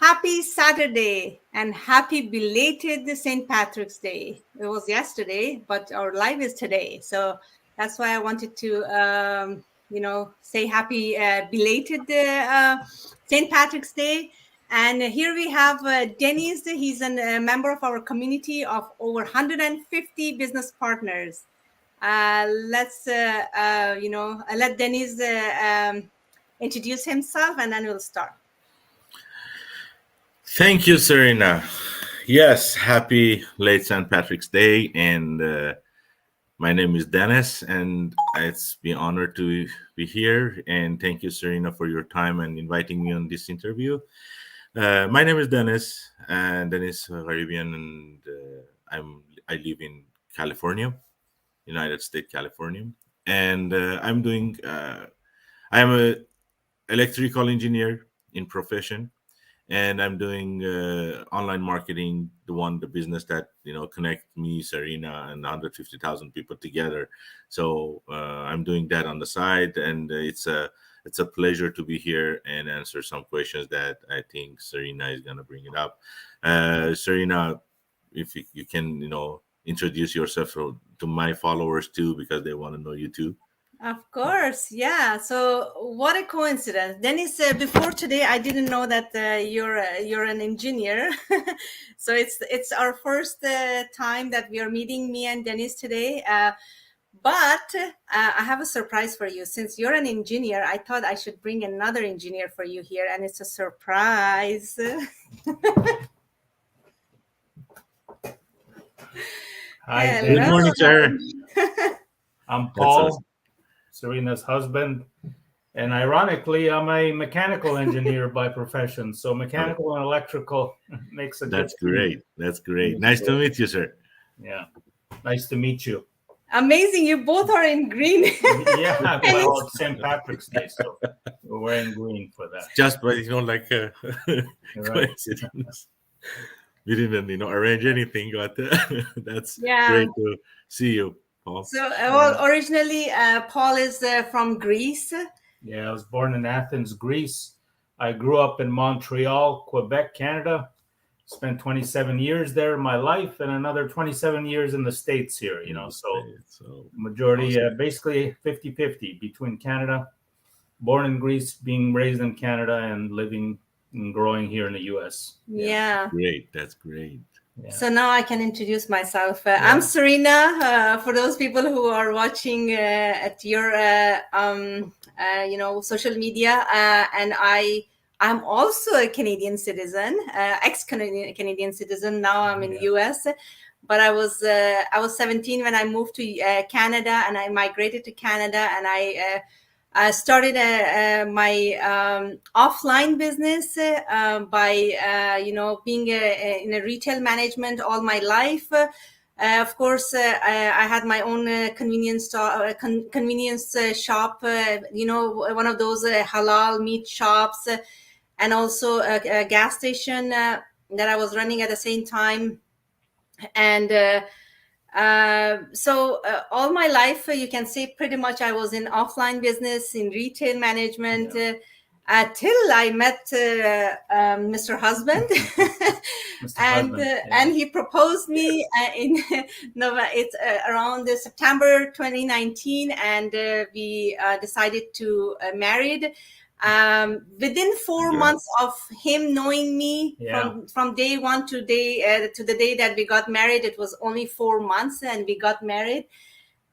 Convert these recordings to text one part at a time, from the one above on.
Happy Saturday and happy belated St. Patrick's Day. It was yesterday, but our live is today. So that's why I wanted to, say happy belated St. Patrick's Day. And here we have Dennis. He's a member of our community of over 150 business partners. Let's, let Dennis introduce himself and then we'll start. Thank you, Serena. Yes, happy late St. Patrick's Day, and my name is Dennis, and it's been honored to be here. And thank you, Serena, for your time and inviting me on this interview. My name is Dennis, and Dennis Caribbean, and I live in California, United States, California, and I'm a electrical engineer in profession, and I'm doing online marketing, the business that connect me, Serena, and 150,000 people together. So I'm doing that on the side, and it's a pleasure to be here and answer some questions that I think Serena is gonna bring it up. Serena, if you can, introduce yourself to my followers too, because they want to know you too. Of course, yeah. So what a coincidence. Dennis, before today, I didn't know that you're an engineer. So it's our first time that we are meeting, me and Dennis today. But I have a surprise for you. Since you're an engineer, I thought I should bring another engineer for you here, and it's a surprise. Hi, Good Hello. morning, sir. I'm That's Paul, awesome. Serena's husband, and ironically, I'm a mechanical engineer by profession. So mechanical and electrical makes a good That's team. great. That's great. Nice to meet you, sir. Yeah, nice to meet you. Amazing. You both are in green. Yeah, well, it's St. Patrick's Day, so we're wearing green for that. Just by like Right. coincidence. We didn't arrange anything, but that's Yeah. great to see you, Paul. So, originally, Paul is from Greece. Yeah, I was born in Athens, Greece. I grew up in Montreal, Quebec, Canada. Spent 27 years there in my life, and another 27 years in the States here, So majority, awesome. basically 50-50 between Canada, born in Greece, being raised in Canada, and living and growing here in the US. Yeah. Great. That's great. Yeah. So now I can introduce myself. Yeah. I'm Serena. For those people who are watching at your, social media, and I'm also a Canadian citizen, ex-Canadian citizen. Now I'm in the US. But I was 17 when I moved to Canada, and I migrated to Canada, and I started my offline business by being in a retail management all my life. Of course, I had my own convenience shop. One of those halal meat shops, and also a gas station that I was running at the same time. And so all my life, you can say pretty much I was in offline business, in retail management, till I met Mr. Husband. And he proposed me in it's around September 2019, and we decided to married. Within 4 months of him knowing me, from day one to the day that we got married, it was only 4 months, and we got married.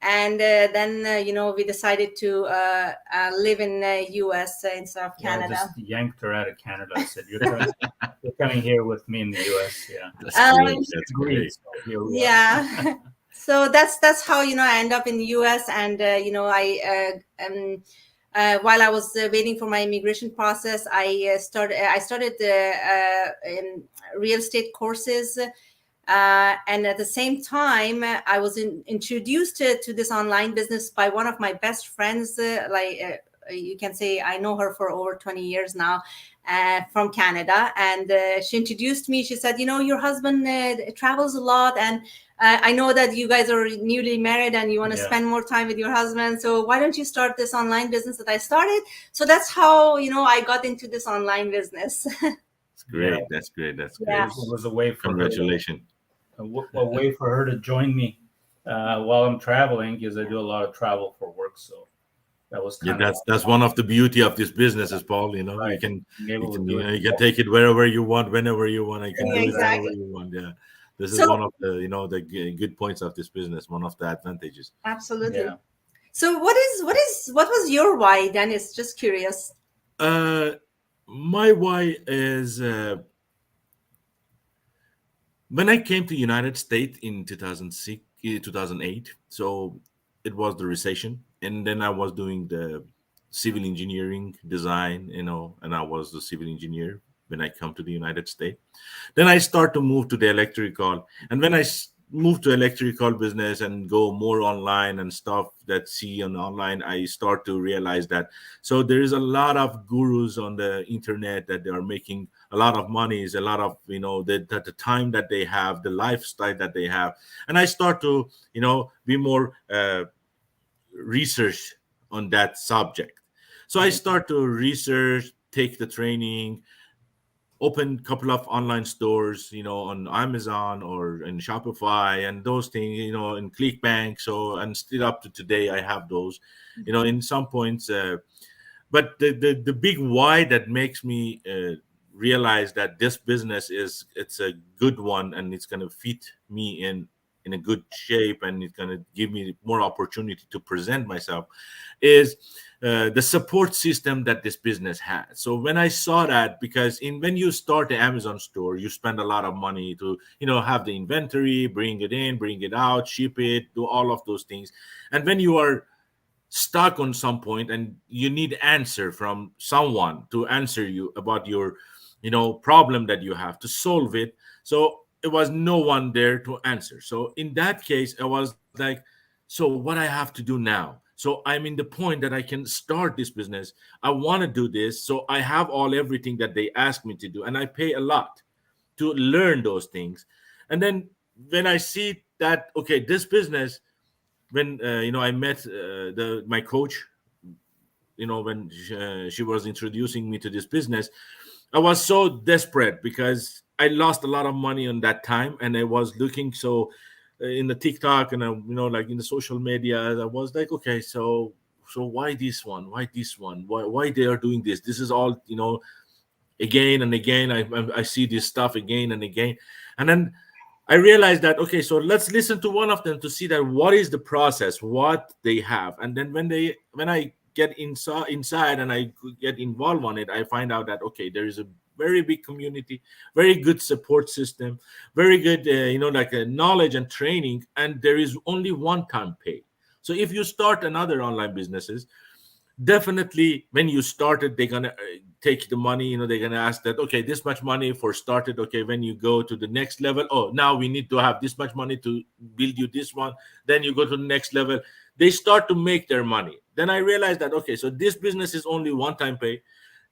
And then we decided to live in US instead of Canada. I just yanked her out of Canada. I said, you're coming here with me in the US. Yeah, that's great. That's great. So yeah. So that's how I end up in the US. And while I was waiting for my immigration process, I started in real estate courses, and at the same time, I was introduced to this online business by one of my best friends. You can say I know her for over 20 years now, from Canada, and she introduced me. She said, your husband travels a lot, and I know that you guys are newly married and you want to spend more time with your husband. So why don't you start this online business that I started? So that's how, I got into this online business. It's great. Yeah. That's great. That's It Yeah. great. was a way for her to, Congratulations. a way for her to join me while I'm traveling, because I do a lot of travel for work. So that was Yeah, kind of that's one of the beauty of this business, is Paul. You right. can Being able to do you know, it. you can take it wherever you want, whenever you want. You can Yeah, do it whenever exactly. you want. Yeah, this is So one of the good points of this business. One of the advantages. absolutely. Yeah. So what was your why, Dennis? Just curious. My why is when I came to United States in 2006, 2008. So it was the recession, and then I was doing the civil engineering design, and I was the civil engineer when I come to the United States. Then I start to move to the electrical, and when I move to electrical business and go more online and stuff that see on online, I start to realize that so there is a lot of gurus on the internet that they are making a lot of money, is a lot of the time that they have, the lifestyle that they have. And I start to be more research on that subject. So I start to research, take the training, open a couple of online stores, on Amazon or in Shopify and those things, in ClickBank. So, and still up to today, I have those, in some points. But the big why that makes me realize that this business it's a good one, and it's going to fit me in a good shape, and it's going to give me more opportunity to present myself, is the support system that this business has. So when I saw that, because when you start the Amazon store, you spend a lot of money to have the inventory, bring it in, bring it out, ship it, do all of those things. And when you are stuck on some point and you need answer from someone to answer you about your problem that you have to solve it, so it was no one there to answer. So in that case, I was like, so what I have to do now? So I'm in the point that I can start this business. I want to do this, so I have everything that they ask me to do, and I pay a lot to learn those things. And then when I see that, okay, this business, when I met my coach, when she was introducing me to this business, I was so desperate because I lost a lot of money on that time, and I was looking so in the TikTok and like in the social media. I was like, okay, so why this one? Why this one? Why they are doing this? This is all again and again. I see this stuff again and again, and then I realized that, okay, so let's listen to one of them to see that what is the process, what they have. And then when I get inside and I get involved on it, I find out that, okay, there is a very big community, very good support system, very good, like knowledge and training, and there is only one-time pay. So if you start another online businesses, definitely when you started, they're gonna take the money, they're gonna ask that, okay, this much money for started. Okay, when you go to the next level, oh, now we need to have this much money to build you this one. Then you go to the next level, they start to make their money. Then I realized that, okay, so this business is only one time pay.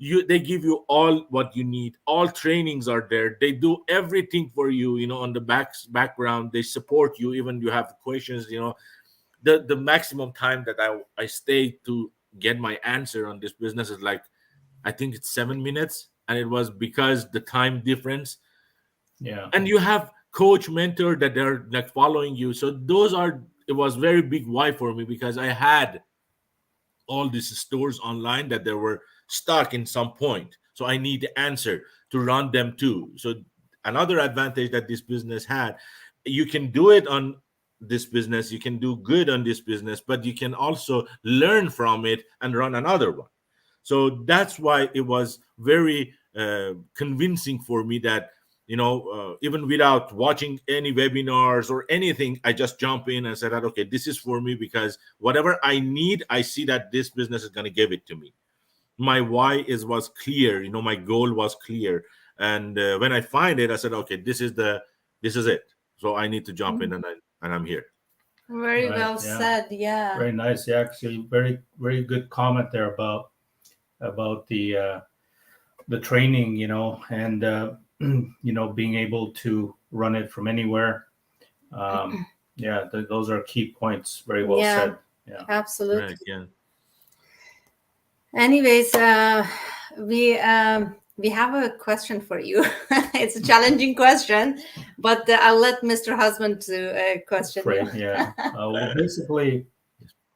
They give you all what you need, all trainings are there, they do everything for you, on the background, they support you, even you have questions. The maximum time that I stay to get my answer on this business is like, I think it's 7 minutes, and it was because the time difference. Yeah. And you have coach, mentor that they're like following you. So it was very big why for me, because I had all these stores online that they were stuck in some point. So I need the answer to run them too. So another advantage that this business had, you can do it on this business, you can do good on this business, but you can also learn from it and run another one. So that's why it was very convincing for me that even without watching any webinars or anything, I just jump in and said that, okay, this is for me, because whatever I need, I see that this business is going to give it to me. My why was clear, my goal was clear, and when I find it, I said, okay, this is it. So I need to jump in, and I'm here. Very Right, well yeah. said. Yeah. Very nice. Yeah, actually, very, very good comment there about the training, and being able to run it from anywhere. Yeah, those are key points. Very well Yeah. said. Yeah, Absolutely. Right, yeah. Anyways, we We have a question for you. It's a challenging question, but I'll let Mr. Husband to question you. Afraid, yeah. Well, basically,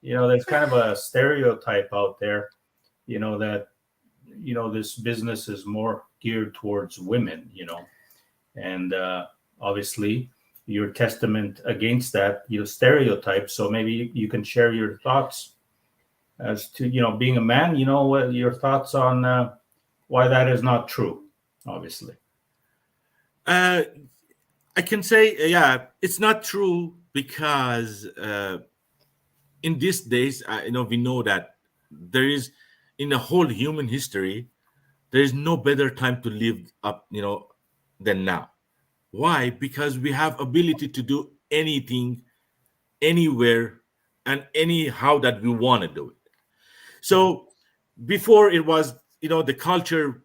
there's kind of a stereotype out there, that, this business is more geared towards women, and obviously you're testament against that, stereotype. So maybe you can share your thoughts as to, being a man, what your thoughts on why that is not true, obviously. I can say, yeah, it's not true because in these days, we know that there is, in the whole human history, there is no better time to live up, than now. Why? Because we have ability to do anything, anywhere, and anyhow that we want to do it. So before it was, the culture,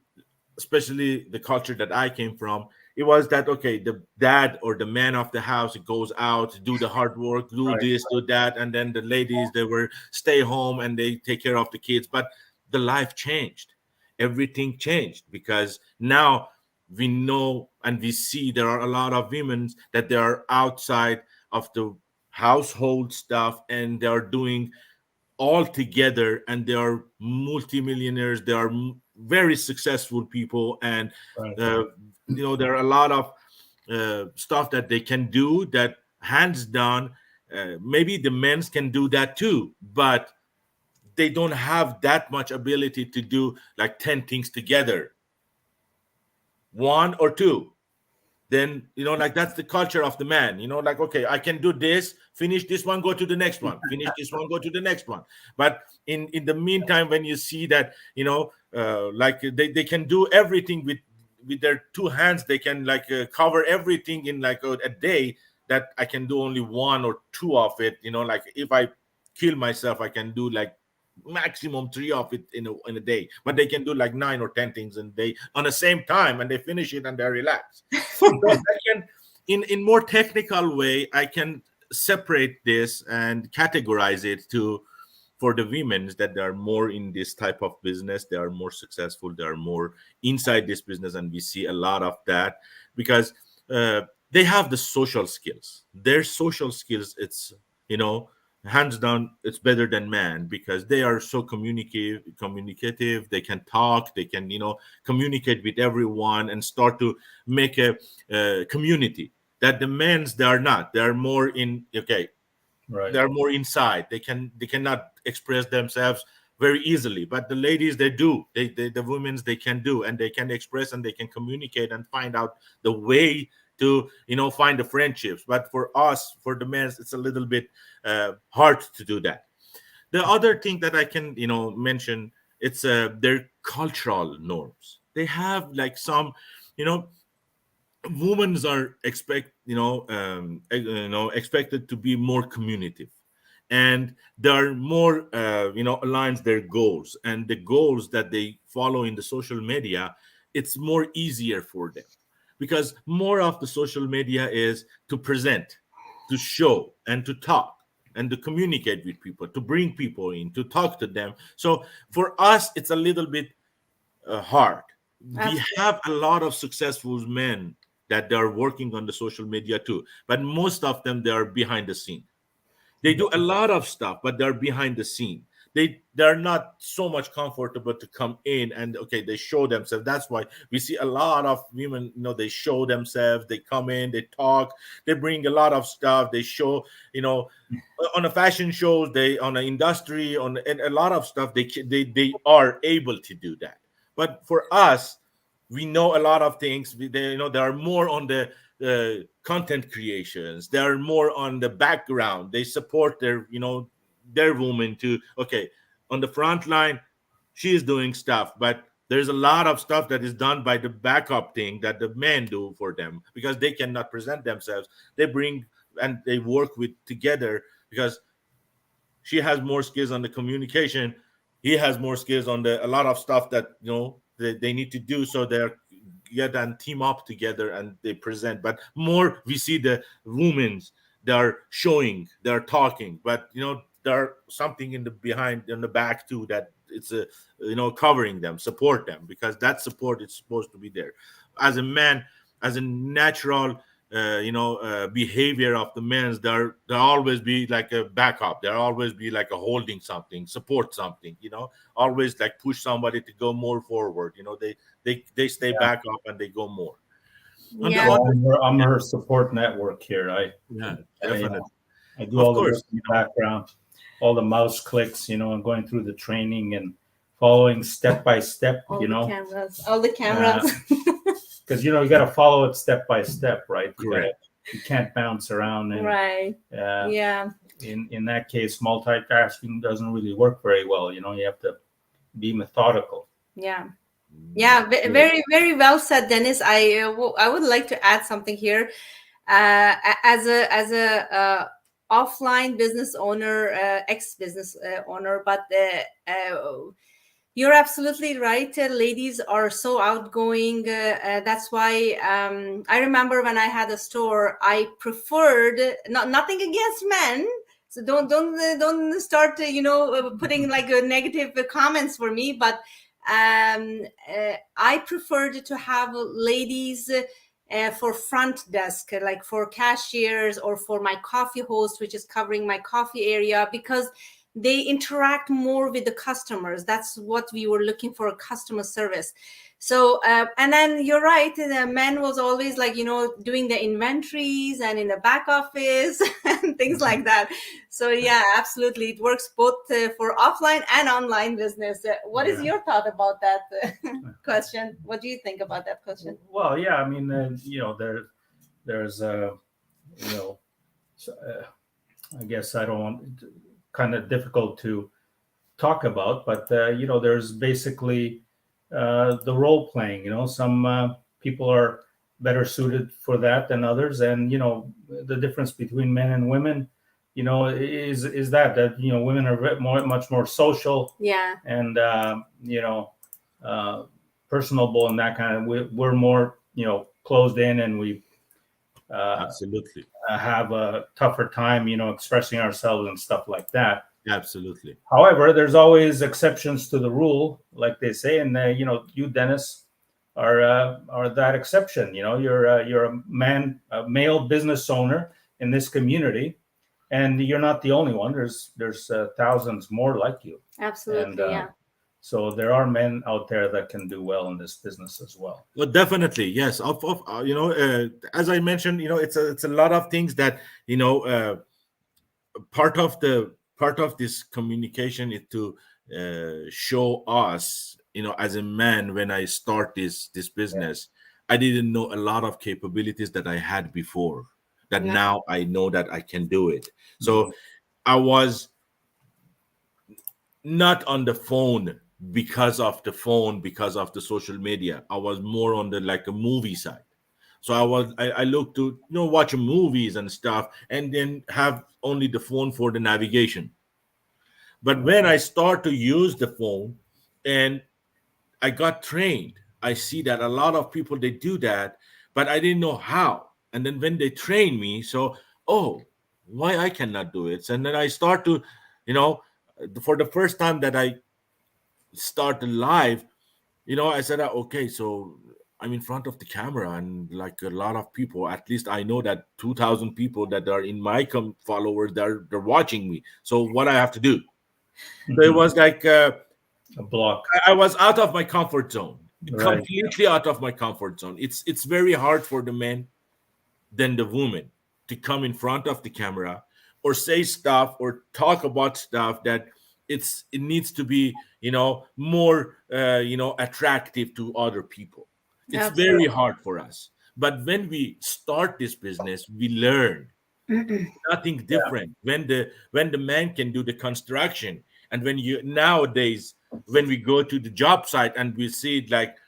especially the culture that I came from, it was that, okay, the dad or the man of the house goes out, do the hard work, do Right. this, do that, and then the ladies, they were stay home and they take care of the kids. But the life changed. Everything changed because now we know and we see there are a lot of women that they are outside of the household stuff and they are doing all together, and they are multimillionaires. They are very successful people, and Right. there are a lot of stuff that they can do that hands down. Maybe the men's can do that too, but they don't have that much ability to do like 10 things together, one or two. Then like that's the culture of the man, like, okay, I can do this, finish this one, go to the next one, finish this one, go to the next one. But in the meantime, when you see that like they can do everything with their two hands, they can like cover everything in like a day, that I can do only one or two of it. Like if I kill myself, I can do like maximum three of it in a day, but they can do like 9 or 10 things in a day on the same time, and they finish it and they're relaxed. So I can, in more technical way, I can separate this and categorize it for the women that they are more in this type of business, they are more successful, they are more inside this business, and we see a lot of that because they have the social skills. Their social skills, it's hands down, it's better than man because they are so communicative. They can talk, they can communicate with everyone and start to make a community that the men's, they are not. They are more in, okay, Right. they're more inside. They cannot express themselves very easily, but the ladies, they do. The women's, they can do, and they can express and they can communicate and find out the way to find the friendships. But for us, for the men, it's a little bit hard to do that. The other thing that I can mention, it's their cultural norms. They have like some women are expected to be more communicative, and they're more aligns their goals, and the goals that they follow in the social media, it's more easier for them because more of the social media is to present, to show, and to talk, and to communicate with people, to bring people in, to talk to them. So for us, it's a little bit hard. We have a lot of successful men that they are working on the social media too, but most of them, they are behind the scene. They do a lot of stuff, but they're behind the scene. They're not so much comfortable to come in and, okay, they show themselves. That's why we see a lot of women, they show themselves, they come in, they talk, they bring a lot of stuff, they show, on the fashion shows, they on the industry, and a lot of stuff, they are able to do that. But for us, we know a lot of things. They are more on the content creations. They are more on the background. They support their woman to, okay, on the front line, she is doing stuff, but there's a lot of stuff that is done by the backup thing that the men do for them because they cannot present themselves. They bring and they work with together because she has more skills on the communication. He has more skills on a lot of stuff that they need to do. So they're get and team up together and they present. But more we see the women's, they're showing, they're talking, but there are something in the behind, in the back too, that it's a covering them, support them, because that support is supposed to be there. As a man, as a natural behavior of the men, there always be like a backup, there always be like a holding something, support something, always like push somebody to go more forward. They stay back up and they go more. Yeah. I'm her support network here. Definitely. I do all the work in the background, all the mouse clicks, and going through the training and following step by step, all the cameras. Because you got to follow it step by step, right? Correct. You can't bounce around. And, right. Yeah. In that case, multitasking doesn't really work very well. You have to be methodical. Yeah. Very, very well said, Dennis. I would like to add something here. As a offline business owner, ex-business owner, but you're absolutely right. Ladies are so outgoing. That's why I remember when I had a store, I preferred nothing against men. So don't start putting like negative comments for me. But I preferred to have ladies for front desk, like for cashiers or for my coffee host, which is covering my coffee area, because they interact more with the customers. That's what we were looking for, customer service. So, and then you're right, the man was always like, doing the inventories and in the back office and things like that. So yeah, absolutely. It works both for offline and online business. What is your thought about that question? What do you think about that question? Well, yeah, I mean, there's, I guess I don't want, kind of difficult to talk about, but, there's basically the role playing, some people are better suited for that than others. And, the difference between men and women, is that women are much more social. Yeah. And, personable and that kind of, we're more, closed in, and we absolutely have a tougher time, expressing ourselves and stuff like that. Absolutely. However, there's always exceptions to the rule, like they say, and you, Dennis, are that exception. You're a male business owner in this community, and you're not the only one. There's thousands more like you. Absolutely, and, yeah. So there are men out there that can do well in this business as well. Well, definitely, yes. As I mentioned, it's a lot of things that part of this communication is to show us, as a man, when I start this business, I didn't know a lot of capabilities that I had before. That now I know that I can do it. So I was not on the phone because of the social media. I was more on the like a movie side. So I look to watch movies and stuff, and then have only the phone for the navigation. But when I start to use the phone and I got trained, I see that a lot of people, they do that, but I didn't know how. And then when they train me, why I cannot do it? And then I start to, for the first time that I start live, I said, okay, so I'm in front of the camera, and like a lot of people, at least I know that 2,000 people that are in my followers, they're watching me. So what I have to do? So it was like a block. I was out of my comfort zone, Right. completely out of my comfort zone. It's very hard for the men than the women to come in front of the camera or say stuff or talk about stuff that it needs to be more attractive to other people. It's Absolutely. very hard for us. But when we start this business, we learn nothing different. When the man can do the construction, and when nowadays when we go to the job site and we see it, like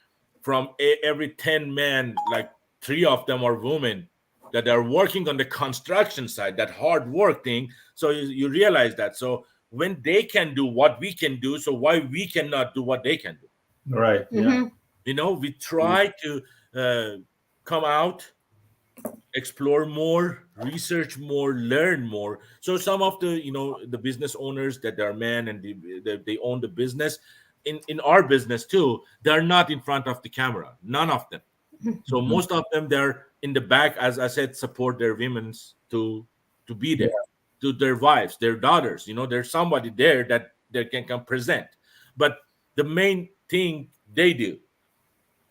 from every 10 men, like 3 of them are women that are working on the construction side, that hard work thing. So you realize that. So when they can do what we can do, so why we cannot do what they can do? Right. Yeah. We try to come out explore more, research more, learn more. So some of the the business owners that are men and they own the business in our business too, they're not in front of the camera, none of them. So Mhm. most of them, they're in the back, as I said, support their women's to be Yeah. there, to their wives, their daughters. There's somebody there that they can come present. But the main thing they do,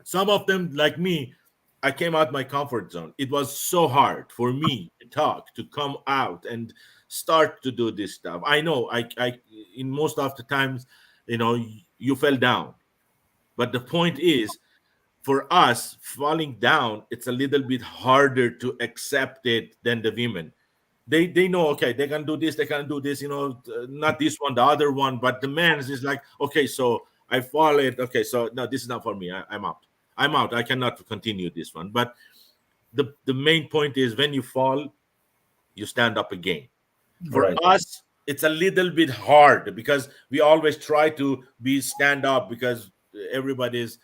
some of them like me, I came out my comfort zone. It was so hard for me to talk, to come out and start to do this stuff. I know I in most of the times, you fell down. But the point is, for us falling down, it's a little bit harder to accept it than the women. They know, okay, they can do this, they can do this, not this one, the other one. But the man is like, okay, so I fall it, okay, so no, this is not for me. I'm out. I'm out. I cannot continue this one. But the main point is, when you fall, you stand up again. For Right. us, it's a little bit hard because we always try to be stand up, because everybody's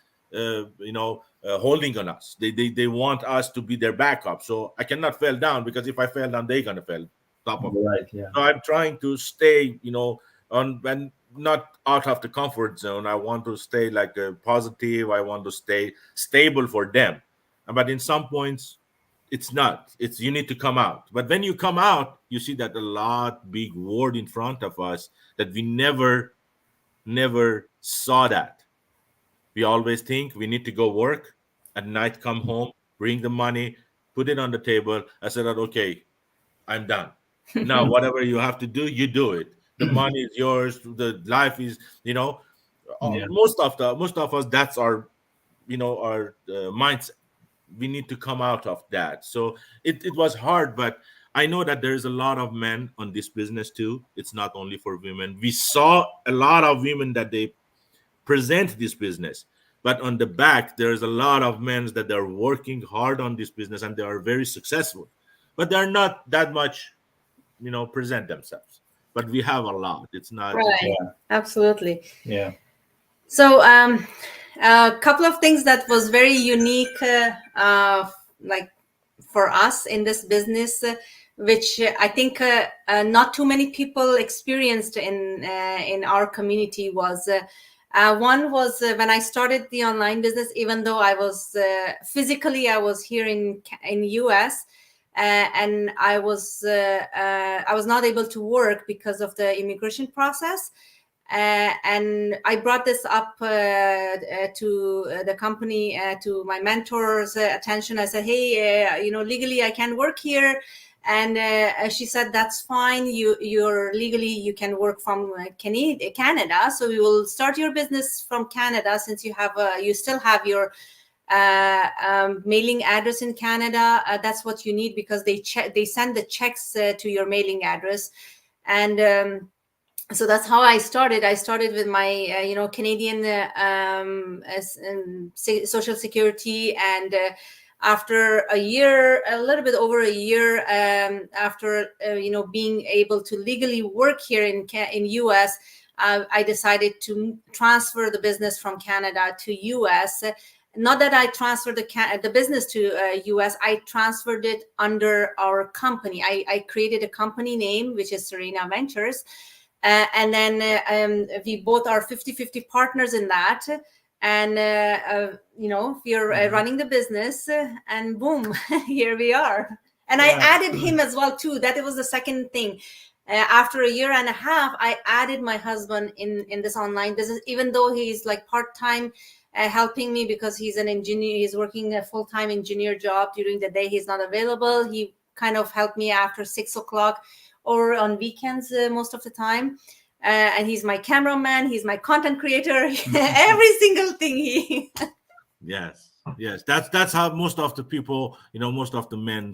holding on us. They want us to be their backup. So I cannot fall down, because if I fell down, they're gonna fall top of me. Right. Yeah. So I'm trying to stay, on, and not out of the comfort zone. I want to stay like a positive. I want to stay stable for them. But in some points, it's not. It's, you need to come out. But when you come out, you see that a lot big world in front of us that we never saw that. We always think we need to go work at night, come home, bring the money, put it on the table. I said that, okay, I'm done. Now, whatever you have to do, you do it. The money is yours. The life is, Yeah. most of us, that's our, our mindset. We need to come out of that. So it was hard, but I know that there's a lot of men on this business too. It's not only for women. We saw a lot of women that they present this business, but on the back there's a lot of men that they're working hard on this business and they are very successful, but they're not that much present themselves. But we have a lot. It's not. Right. Yeah. Absolutely. Yeah. So, a couple of things that was very unique, like for us in this business, which I think not too many people experienced in our community was. One was when I started the online business. Even though I was physically, I was here in US, and I was not able to work because of the immigration process. And I brought this up to the company, to my mentor's attention. I said, hey, legally I can work here. And she said, that's fine. You're legally, you can work from Canada. So we will start your business from Canada, since you still have your mailing address in Canada. That's what you need, because they send the checks to your mailing address. And so that's how I started. I started with my, Canadian Social Security, and after a year, a little bit over a year, after being able to legally work here in US, I decided to transfer the business from Canada to US. Not that I transferred the business to US, I transferred it under our company. I created a company name, which is Serena Ventures. And then we both are 50-50 partners in that. And, we're running the business, and boom, here we are. And I added him as well, too. That was the second thing. After a year and a half, I added my husband in this online business, even though he's like part-time helping me, because he's an engineer. He's working a full-time engineer job. During the day, he's not available. He kind of helped me after 6 o'clock or on weekends most of the time. And he's my cameraman. He's my content creator. Every single thing Yes. That's how most of the people, most of the men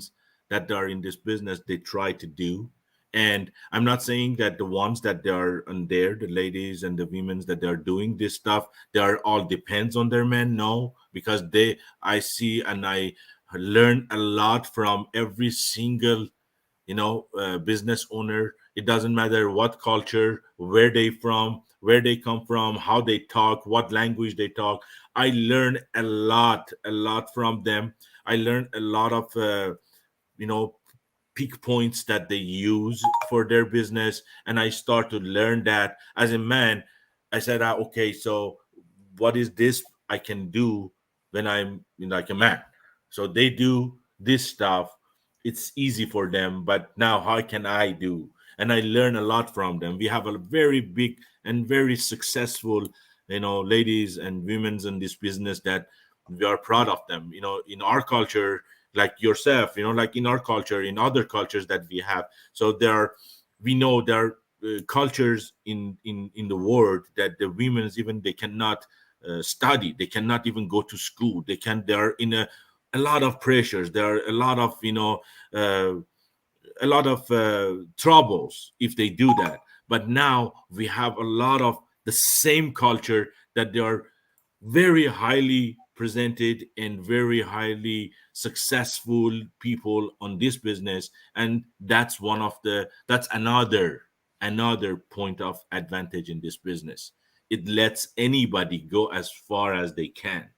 that are in this business, they try to do. And I'm not saying that the ones that they are on there, the ladies and the women that they are doing this stuff, they are all depends on their men. No, because I see and I learn a lot from every single business owner. It doesn't matter what culture, where they come from, how they talk, what language they talk. I learn a lot from them. I learned a lot of peak points that they use for their business, and I start to learn that as a man. I said, okay, so what is this I can do when I'm like a man? So they do this stuff, it's easy for them, but now how can I do? And I learn a lot from them. We have a very big and very successful ladies and women's in this business that we are proud of them. In our culture, like yourself, like in our culture, in other cultures that we have. So we know there are cultures in the world that the women's, even they cannot study, they cannot even go to school, they are in a lot of pressures, there are a lot of troubles if they do that. But now we have a lot of the same culture that they are very highly presented and very highly successful people on this business, and that's another point of advantage in this business. It lets anybody go as far as they can,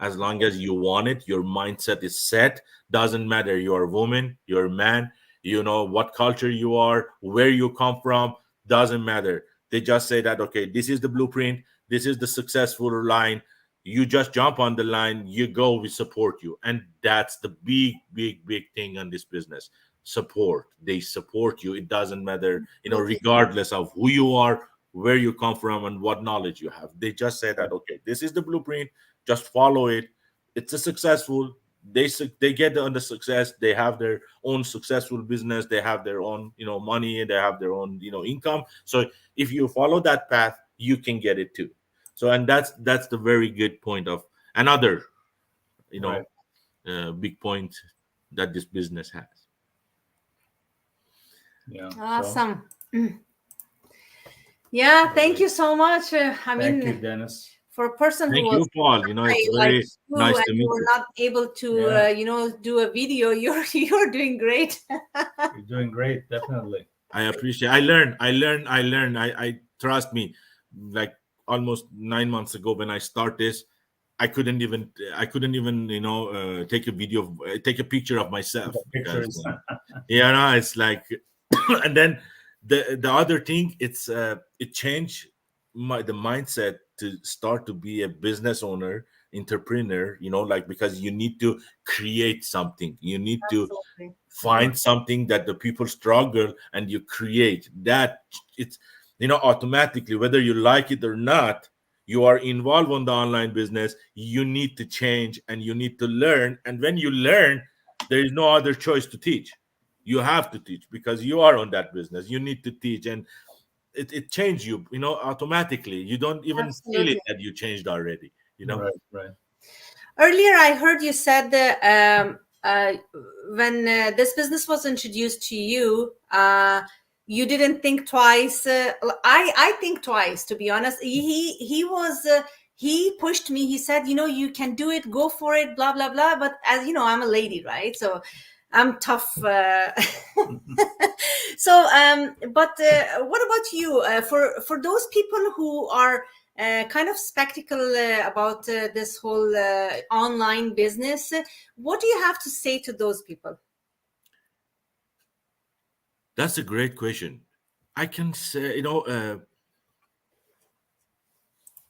as long as you want it, your mindset is set. Doesn't matter you're a woman, you're a man, what culture you are, where you come from, doesn't matter. They just say that, okay, this is the blueprint, this is the successful line, you just jump on the line, you go, we support you. And that's the big thing on this business. Support. They support you. It doesn't matter, regardless of who you are, where you come from, and what knowledge you have. They just say that, okay, this is the blueprint, just follow it. It's a successful, they get on the success, they have their own successful business, they have their own money, they have their own income. So if you follow that path, you can get it too. So, and that's the very good point of another Right. big point that this business has. Yeah. Awesome. Yeah, thank you so much. Thank you, Dennis. For a person Thank who you, was Paul. It's very nice to meet you were you. not able to do a video, you're doing great. You're doing great, definitely. I appreciate. I learn. I trust me. Like almost 9 months ago, when I start this, I couldn't even take a video, take a picture of myself. Pictures. It's like, and then the other thing, it changed the mindset to start to be a business owner, entrepreneur. Because you need to create something, you need to Absolutely. find something that the people struggle, and you create that. It's automatically, whether you like it or not, you are involved in the online business. You need to change and you need to learn, and when you learn, there is no other choice to teach. You have to teach because you are on that business. You need to teach, and it changes you automatically. You don't even feel Absolutely. it that you changed already. Right. Earlier, I heard you said that when this business was introduced to you, you didn't think twice. I think twice, to be honest. He pushed me. He said, you can do it, go for it, blah blah blah. But as you know, I'm a lady, right? So I'm tough. So, but what about you? For those people who are kind of skeptical about this whole online business, what do you have to say to those people? That's a great question. I can say,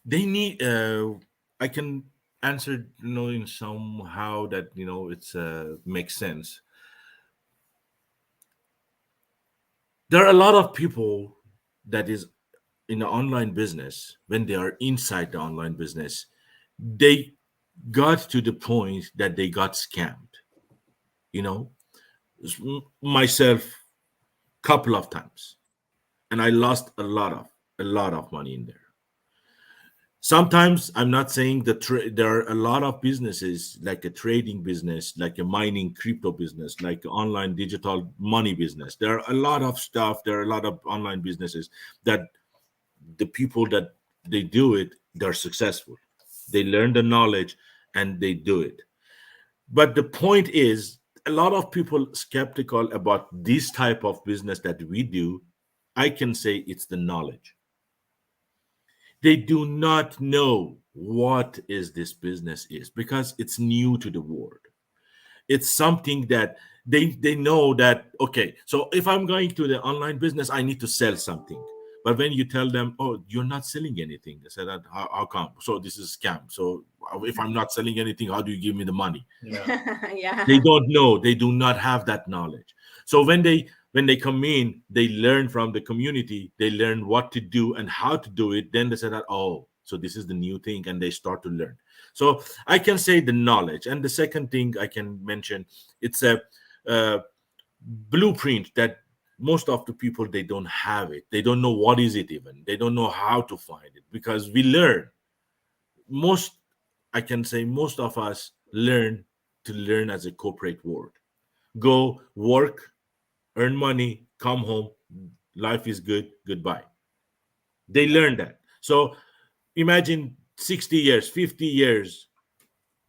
they need. I can answer, in somehow that it's makes sense. There are a lot of people that is in the online business. When they are inside the online business, they got to the point that they got scammed. Myself, couple of times, and I lost a lot of money in there. Sometimes, I'm not saying that there are a lot of businesses, like a trading business, like a mining crypto business, like online digital money business. There are a lot of stuff. There are a lot of online businesses that the people that they do it, they're successful. They learn the knowledge and they do it. But the point is, a lot of people skeptical about this type of business that we do. I can say it's the knowledge. They do not know what is this business is, because it's new to the world. It's something that they know that, okay, so if I'm going to the online business, I need to sell something. But when you tell them, oh, you're not selling anything, they said, how come? So this is a scam. So if I'm not selling anything, how do you give me the money? Yeah. Yeah. They don't know. They do not have that knowledge. So when they come in, they learn from the community. They learn what to do and how to do it. Then they say that, oh, so this is the new thing, and they start to learn. So I can say the knowledge. And the second thing I can mention, it's a blueprint that most of the people, they don't have it. They don't know what is it even. They don't know how to find it, because we learn. I can say most of us learn as a corporate world. Go work, earn money, come home, life is good, goodbye. They learn that. So imagine 60 years, 50 years,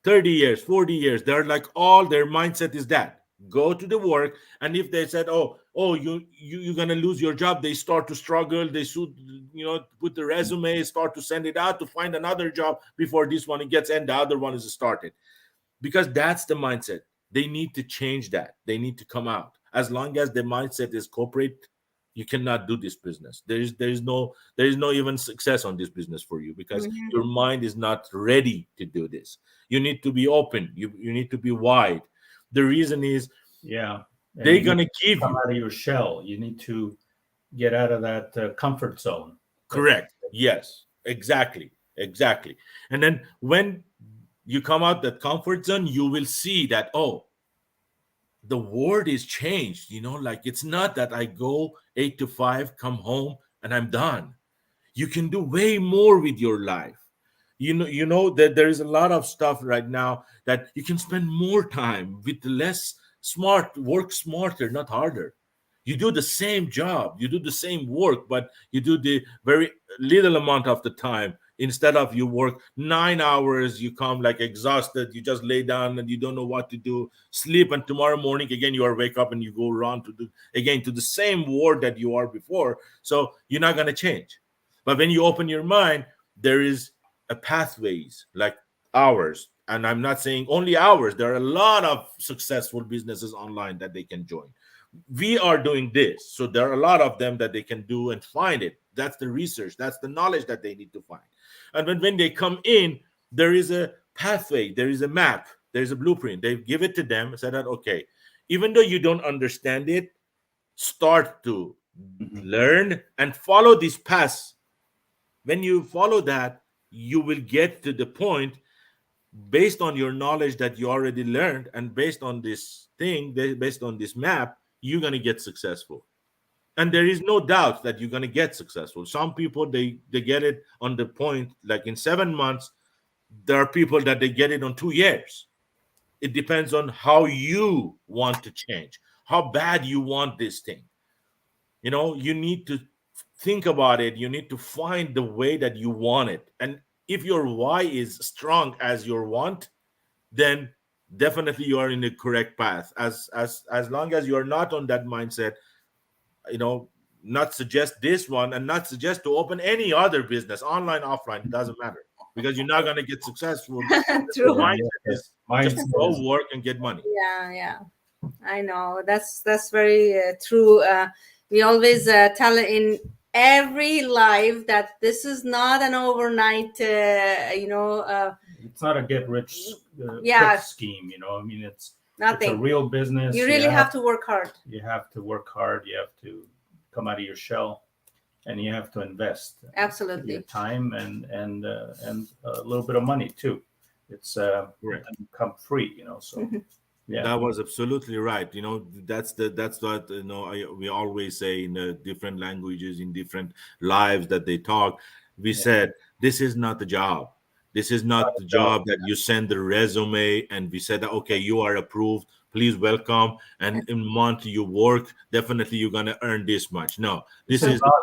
30 years, 40 years, they're like, all their mindset is that go to the work. And if they said, you're gonna lose your job, they start to struggle. They should, put the resume, start to send it out to find another job before this one gets and the other one is started. Because that's the mindset. They need to change that. They need to come out. As long as the mindset is corporate, you cannot do this business. There is no even success on this business for you, because your mind is not ready to do this. You need to be open. You need to be wide. The reason is, they're gonna give come you out of your shell. You need to get out of that comfort zone. correct. Yes, exactly. And then when you come out that comfort zone, you will see that, the world is changed. Like, it's not that I go 8 to 5, come home, and I'm done. You can do way more with your life. You know that there is a lot of stuff right now that you can spend more time with less, work smarter, not harder. You do the same job, you do the same work, but you do the very little amount of the time. Instead of you work 9 hours, you come like exhausted, you just lay down and you don't know what to do, sleep, and tomorrow morning again you are wake up and you go around to the same work that you are before. So you're not going to change. But when you open your mind, there is a pathways like ours. And I'm not saying only ours. There are a lot of successful businesses online that they can join. We are doing this, so there are a lot of them that they can do and find it. That's the research, that's the knowledge that they need to find. And when they come in, there is a pathway, there is a map, there's a blueprint. They give it to them and say that, okay, even though you don't understand it, start to learn and follow this path. When you follow that, you will get to the point based on your knowledge that you already learned, and based on this thing, based on this map, you're going to get successful. And there is no doubt that you're going to get successful. Some people, they get it on the point, like in 7 months. There are people that they get it on 2 years. It depends on how you want to change, how bad you want this thing. You need to think about it. You need to find the way that you want it. And if your why is strong as your want, then definitely you are in the correct path. As long as you are not on that mindset, not suggest this one and not suggest to open any other business, online, offline, it doesn't matter, because you're not going to get successful. True. The mindset is just go work and get money. Yeah, I know that's very true. We always tell in every live that this is not an overnight it's not a get rich quick scheme. It's nothing. It's a real business. You really have to work hard. You have to work hard. You have to come out of your shell, and you have to invest absolutely your time and a little bit of money too. It's come free, So yeah, that was absolutely right. That's what we always say in different languages, in different lives that they talk. We said, this is not the job. This is not the job that you send the resume and we said, okay, you are approved, please welcome. And in a month you work, definitely you're going to earn this much. No, this is not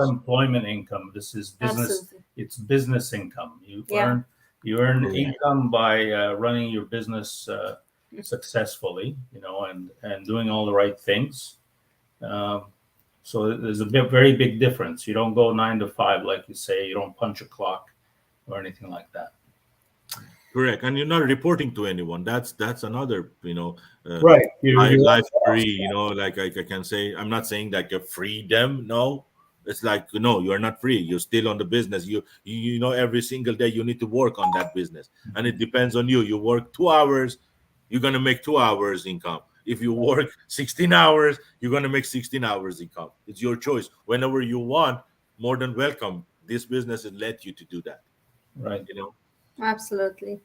employment income. This is business. Absolutely. It's business income. You earn income by running your business successfully, and doing all the right things. So there's a very big difference. You don't go 9 to 5, like you say. You don't punch a clock or anything like that. Correct, and you're not reporting to anyone. That's another, Right. You life free. Like I can say, I'm not saying that you're freedom. No, it's like no, you're not free. You're still on the business. You know every single day you need to work on that business, and it depends on you. You work 2 hours, you're gonna make 2 hours income. If you work 16 hours, you're gonna make 16 hours income. It's your choice. Whenever you want, more than welcome. This business will let you to do that. right. Absolutely.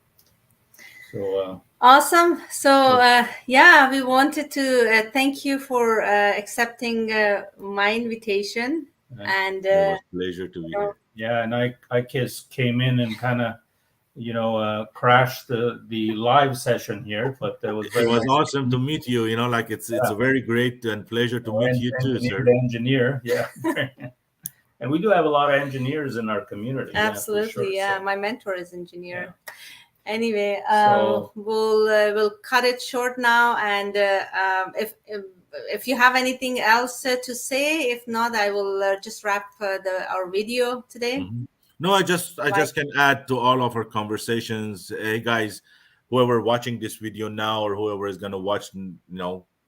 So Awesome. So, yeah, we wanted to thank you for accepting my invitation. And It was a pleasure to be here. yeah, and I just came in and kind of crashed the live session here, but it was It very was nice. awesome to meet you. Like it's a very great and pleasure to meet you too, Engineer sir. to engineer, yeah. And we do have a lot of engineers in our community. absolutely, for sure, yeah. so. My mentor is engineer. Anyway, So- we'll cut it short now. And if you have anything else to say, if not, I will just wrap our video today. Mhm. No, I just can add to all of our conversations. Hey guys, whoever watching this video now or whoever is gonna watch,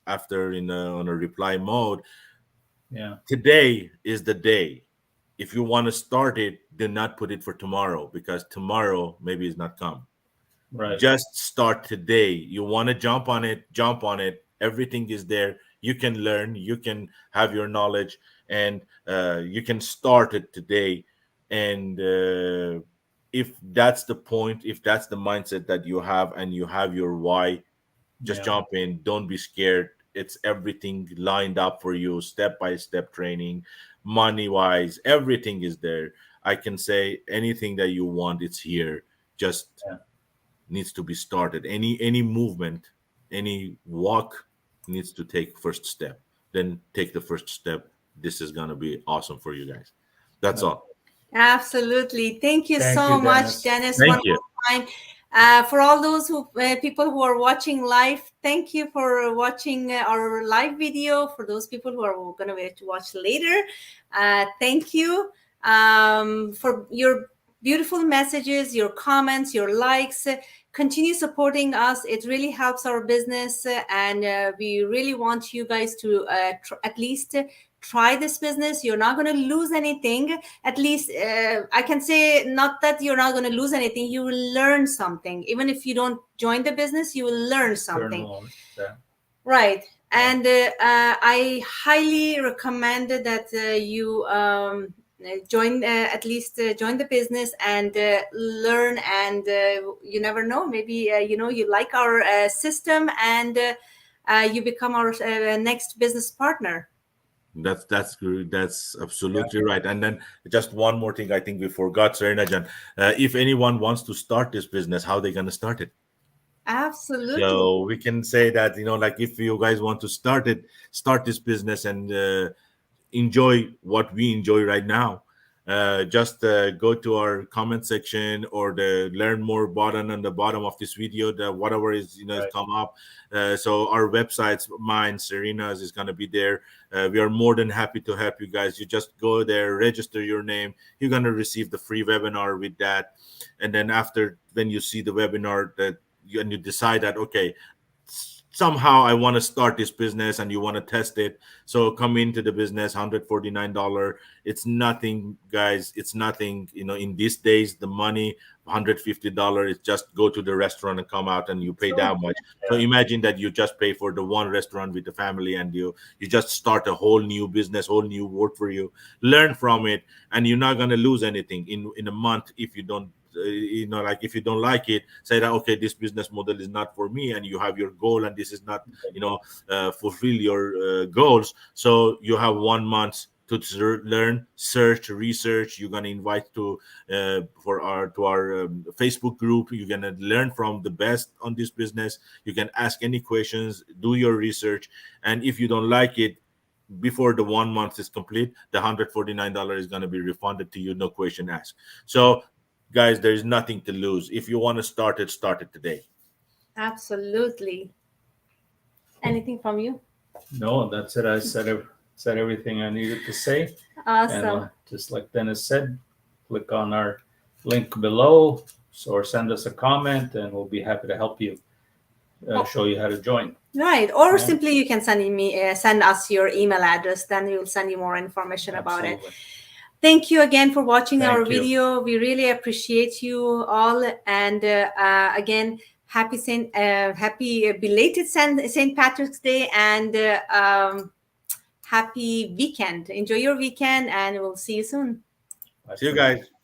after on a reply mode, Yeah. today is the day. If you want to start it, do not put it for tomorrow because tomorrow maybe is not come. Right. Just start today. You want to jump on it, jump on it. Everything is there. You can learn, you can have your knowledge, and you can start it today. And if that's the point, if that's the mindset that you have and you have your why, just jump in. Don't be scared. It's everything lined up for you, step by step training, money wise, everything is there. I can say anything that you want, it's here. Just needs to be started. Any movement, any walk needs to take first step. Then take the first step. This is gonna be awesome for you guys. That's all. Absolutely. Thank you Thank so you, much, Dennis. Dennis. Thank One you. more time. For all those people who are watching live, thank you for watching our live video. For those people who are going to watch later, thank you for your beautiful messages, your comments, your likes. Continue supporting us. It really helps our business, and we really want you guys to at least try this business. You're not going to lose anything. At least I can say, not that you're not going to lose anything. You will learn something. Even if you don't join the business, you will learn something. Right. And I highly recommend that you join join the business and learn. And you never know, maybe you like our system, and you become our next business partner. That's good. That's absolutely right. And then just one more thing, I think we forgot, Serena. If anyone wants to start this business, how they gonna start it? Absolutely. So we can say that, like if you guys want to start this business and enjoy what we enjoy right now, just go to our comment section or the learn more button on the bottom of this video, the whatever is Right. come up. So our websites, mine, Serena's, is going to be there. We are more than happy to help you guys. You just go there, register your name, you're going to receive the free webinar with that. And then after, when you see the webinar, and you decide that, okay, somehow I want to start this business, and you want to test it, so come into the business. $149. It's nothing, guys. It's nothing. In these days, the money, $150 is just go to the restaurant and come out, and you pay that much. So imagine that you just pay for the one restaurant with the family, and you just start a whole new business, whole new work for you. Learn from it, and you're not going to lose anything in a month if you don't. Like if you don't like it, say that, okay, this business model is not for me, and you have your goal, and this is not fulfill your goals. So you have 1 month to learn, search, research. You're gonna invite to our Facebook group. You're gonna learn from the best on this business. You can ask any questions, do your research, and if you don't like it before the 1 month is complete, the $149 is going to be refunded to you, no question asked. So guys, there's nothing to lose. If you want to start it today. Absolutely. Anything from you? No, that's it. I said everything I needed to say. Awesome. And just like Dennis said, click on our link below, So, or send us a comment, and we'll be happy to help you show you how to join. Right, or Yeah. simply you can send us your email address. Then we'll send you more information about it. Absolutely. Thank you again for watching Thank our you. video. We really appreciate you all. And again, happy belated St. Patrick's Day, and happy weekend. Enjoy your weekend, and we'll see you soon. See you guys.